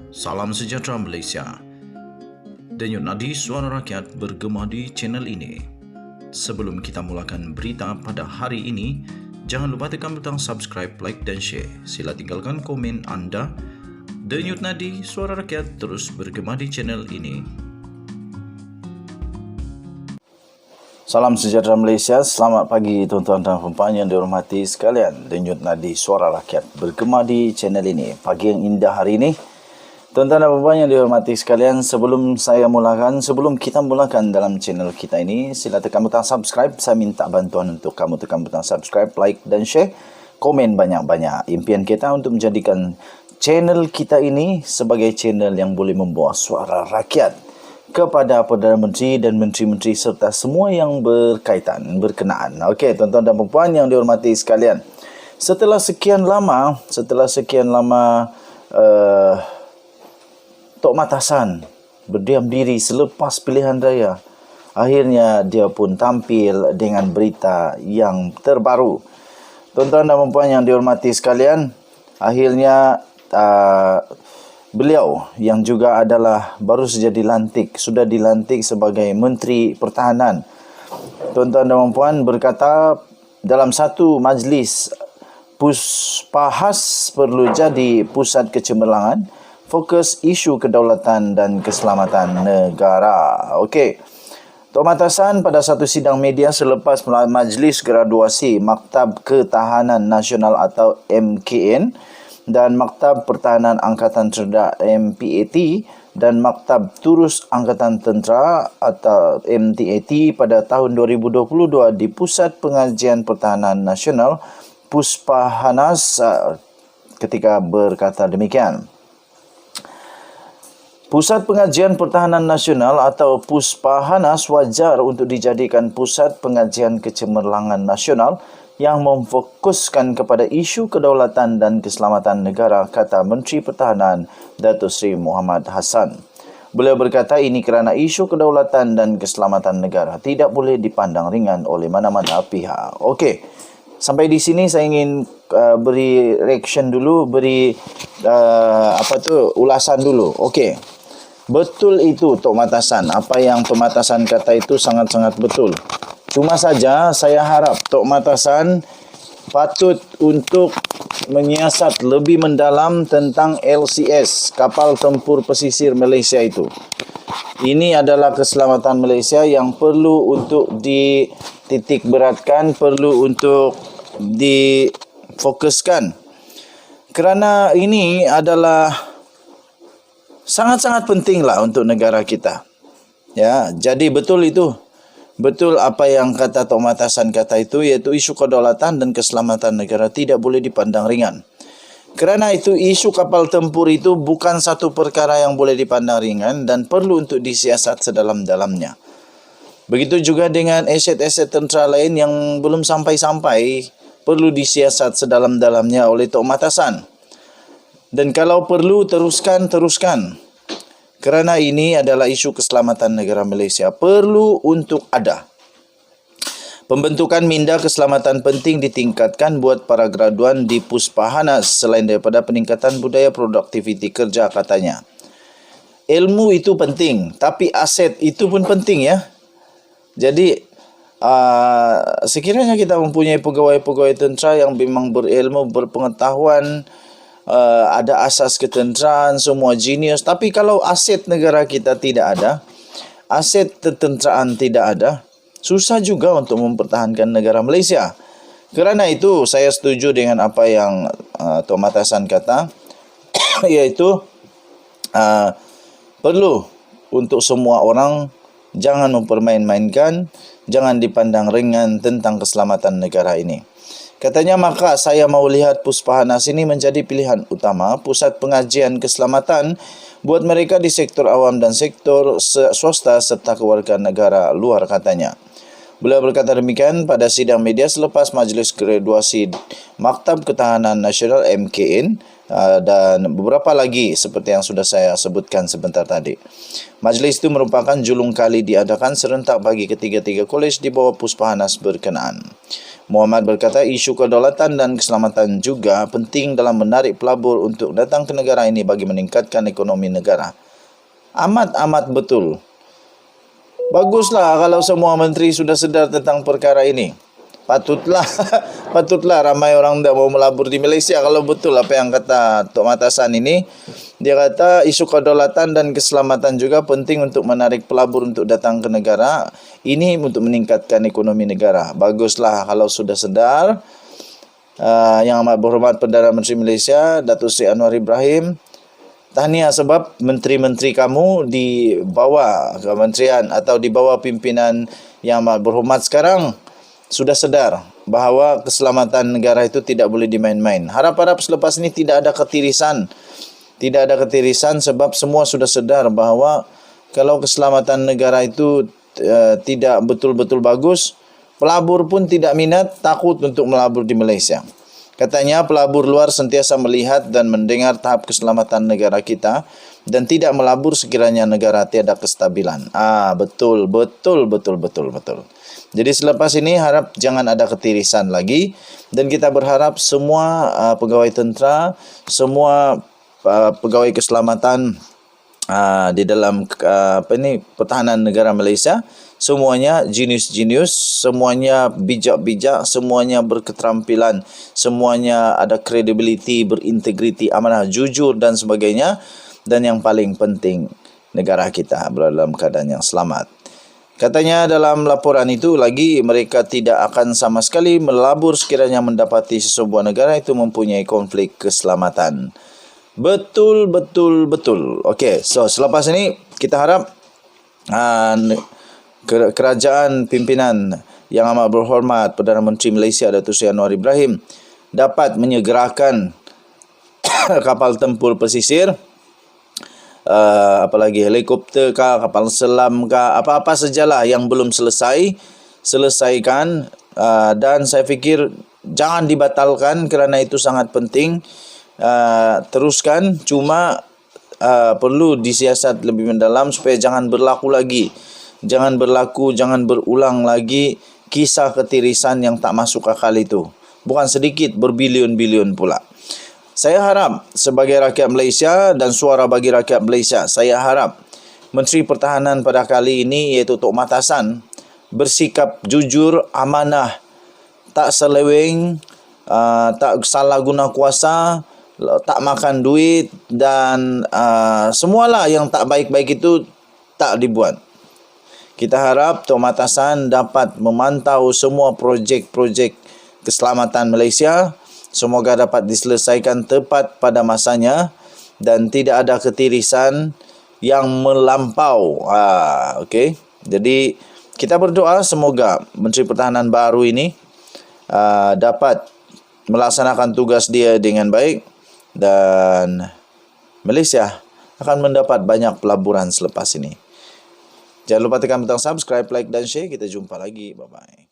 Salam sejahtera Malaysia. Denyut nadi suara rakyat bergema di channel ini. Sebelum kita mulakan berita pada hari ini, jangan lupa tekan butang subscribe, like dan share. Sila tinggalkan komen anda. Denyut nadi suara rakyat terus bergema di channel ini. Salam sejahtera Malaysia, selamat pagi tuan-tuan dan puan yang dihormati sekalian. Denyut nadi suara rakyat bergema di channel ini. Pagi yang indah hari ini. Tuan-tuan dan puan yang dihormati sekalian, sebelum kita mulakan dalam channel kita ini, sila tekan butang subscribe. Saya minta bantuan untuk kamu tekan butang subscribe, like dan share. Komen banyak-banyak. Impian kita untuk menjadikan channel kita ini sebagai channel yang boleh membawa suara rakyat kepada Perdana Menteri dan menteri-menteri serta semua yang berkenaan. Okey, tuan-tuan dan puan yang dihormati sekalian. Setelah sekian lama Tok Matasan berdiam diri selepas pilihan raya. Akhirnya dia pun tampil dengan berita yang terbaru. Tuan-tuan dan puan yang dihormati sekalian, akhirnya beliau yang juga adalah baru saja sudah dilantik sebagai Menteri Pertahanan. Tuan-tuan dan puan berkata dalam satu majlis, Puspahas perlu jadi pusat kecemerlangan, fokus isu kedaulatan dan keselamatan negara. Okey. Tok Matasan pada satu sidang media selepas majlis graduasi Maktab Ketahanan Nasional atau MKN dan Maktab Pertahanan Angkatan Cerdak MPAT dan Maktab Turus Angkatan Tentera atau MTAT pada tahun 2022 di Pusat Pengajian Pertahanan Nasional Puspahanas ketika berkata demikian. Pusat Pengajian Pertahanan Nasional atau Puspahanas wajar untuk dijadikan pusat pengajian kecemerlangan nasional yang memfokuskan kepada isu kedaulatan dan keselamatan negara, kata Menteri Pertahanan Datuk Seri Muhammad Hassan. Beliau berkata ini kerana isu kedaulatan dan keselamatan negara tidak boleh dipandang ringan oleh mana-mana pihak. Okey, sampai di sini saya ingin beri reaction dulu, ulasan dulu. Okey. Betul itu Tok Matasan. Apa yang Tok Matasan kata itu sangat-sangat betul. Cuma saja saya harap Tok Matasan patut untuk menyiasat lebih mendalam tentang LCS, Kapal Tempur Pesisir Malaysia itu. Ini adalah keselamatan Malaysia yang perlu untuk dititik beratkan, perlu untuk difokuskan. Kerana ini adalah sangat-sangat pentinglah untuk negara kita. Ya, jadi betul itu. Betul apa yang kata Tok Matasan kata itu, iaitu isu kedaulatan dan keselamatan negara tidak boleh dipandang ringan. Kerana itu isu kapal tempur itu bukan satu perkara yang boleh dipandang ringan dan perlu untuk disiasat sedalam-dalamnya. Begitu juga dengan aset-aset tentera lain yang belum sampai-sampai, perlu disiasat sedalam-dalamnya oleh Tok Matasan. Dan kalau perlu teruskan. Kerana ini adalah isu keselamatan negara Malaysia. Perlu untuk ada. Pembentukan minda keselamatan penting ditingkatkan buat para graduan di Puspahanas selain daripada peningkatan budaya produktiviti kerja, katanya. Ilmu itu penting, tapi aset itu pun penting ya. Jadi sekiranya kita mempunyai pegawai-pegawai tentera yang memang berilmu, berpengetahuan, ada asas ketenteraan, semua genius. Tapi kalau aset negara kita tidak ada, aset ketenteraan tidak ada, susah juga untuk mempertahankan negara Malaysia. Kerana itu saya setuju dengan apa yang Tok Matasan kata, iaitu perlu untuk semua orang jangan mempermain-mainkan, jangan dipandang ringan tentang keselamatan negara ini. Katanya, maka saya mau lihat Puspahanas ini menjadi pilihan utama pusat pengajian keselamatan buat mereka di sektor awam dan sektor swasta serta kewarganegara luar, katanya. Beliau berkata demikian pada sidang media selepas majlis graduasi Maktab Ketahanan Nasional MKN dan beberapa lagi seperti yang sudah saya sebutkan sebentar tadi. Majlis itu merupakan julung kali diadakan serentak bagi ketiga-tiga kolej di bawah Puspahanas berkenaan. Muhammad berkata, isu kedaulatan dan keselamatan juga penting dalam menarik pelabur untuk datang ke negara ini bagi meningkatkan ekonomi negara. Amat betul. Baguslah kalau semua menteri sudah sedar tentang perkara ini. Patutlah ramai orang dah mau melabur di Malaysia kalau betul apa yang kata Tok Matasan ini. Dia kata isu kedaulatan dan keselamatan juga penting untuk menarik pelabur untuk datang ke negara ini untuk meningkatkan ekonomi negara. Baguslah kalau sudah sedar. Yang amat berhormat Perdana Menteri Malaysia Datuk Seri Anwar Ibrahim, tahniah sebab menteri-menteri kamu di bawah kementerian atau di bawah pimpinan yang amat berhormat sekarang sudah sedar bahawa keselamatan negara itu tidak boleh dimain-main. Harap-harap selepas ini tidak ada ketirisan. Tidak ada ketirisan sebab semua sudah sedar bahawa kalau keselamatan negara itu tidak betul-betul bagus, pelabur pun tidak minat, takut untuk melabur di Malaysia. Katanya pelabur luar sentiasa melihat dan mendengar tahap keselamatan negara kita dan tidak melabur sekiranya negara tiada kestabilan. Betul. Jadi selepas ini harap jangan ada ketirisan lagi dan kita berharap semua pegawai tentera, semua pegawai keselamatan di dalam pertahanan negara Malaysia, semuanya jenius-jenius, semuanya bijak-bijak, semuanya berketerampilan, semuanya ada credibility, berintegriti, amanah, jujur dan sebagainya. Dan yang paling penting, negara kita berada dalam keadaan yang selamat. Katanya dalam laporan itu lagi, mereka tidak akan sama sekali melabur sekiranya mendapati sesebuah negara itu mempunyai konflik keselamatan. Betul. Okey, so selepas ini kita harap kerajaan pimpinan yang amat berhormat Perdana Menteri Malaysia Datuk Seri Anwar Ibrahim dapat menyegerakan kapal tempur pesisir, apalagi helikopter kah, kapal selam kah, apa-apa sajalah yang belum selesaikan, dan saya fikir jangan dibatalkan kerana itu sangat penting. Teruskan, cuma perlu disiasat lebih mendalam supaya jangan berlaku lagi. Jangan berulang lagi kisah ketirisan yang tak masuk akal itu. Bukan sedikit, berbilion-bilion pula. Saya harap sebagai rakyat Malaysia dan suara bagi rakyat Malaysia, saya harap Menteri Pertahanan pada kali ini iaitu Tok Matasan bersikap jujur, amanah, tak seleweng, tak salah guna kuasa, tak makan duit dan semualah yang tak baik-baik itu tak dibuat. Kita harap Tok Matasan dapat memantau semua projek-projek keselamatan Malaysia. Semoga dapat diselesaikan tepat pada masanya dan tidak ada ketirisan yang melampau. Okey. Jadi kita berdoa semoga Menteri Pertahanan baru ini dapat melaksanakan tugas dia dengan baik dan Malaysia akan mendapat banyak pelaburan selepas ini. Jangan lupa tekan butang subscribe, like dan share. Kita jumpa lagi. Bye-bye.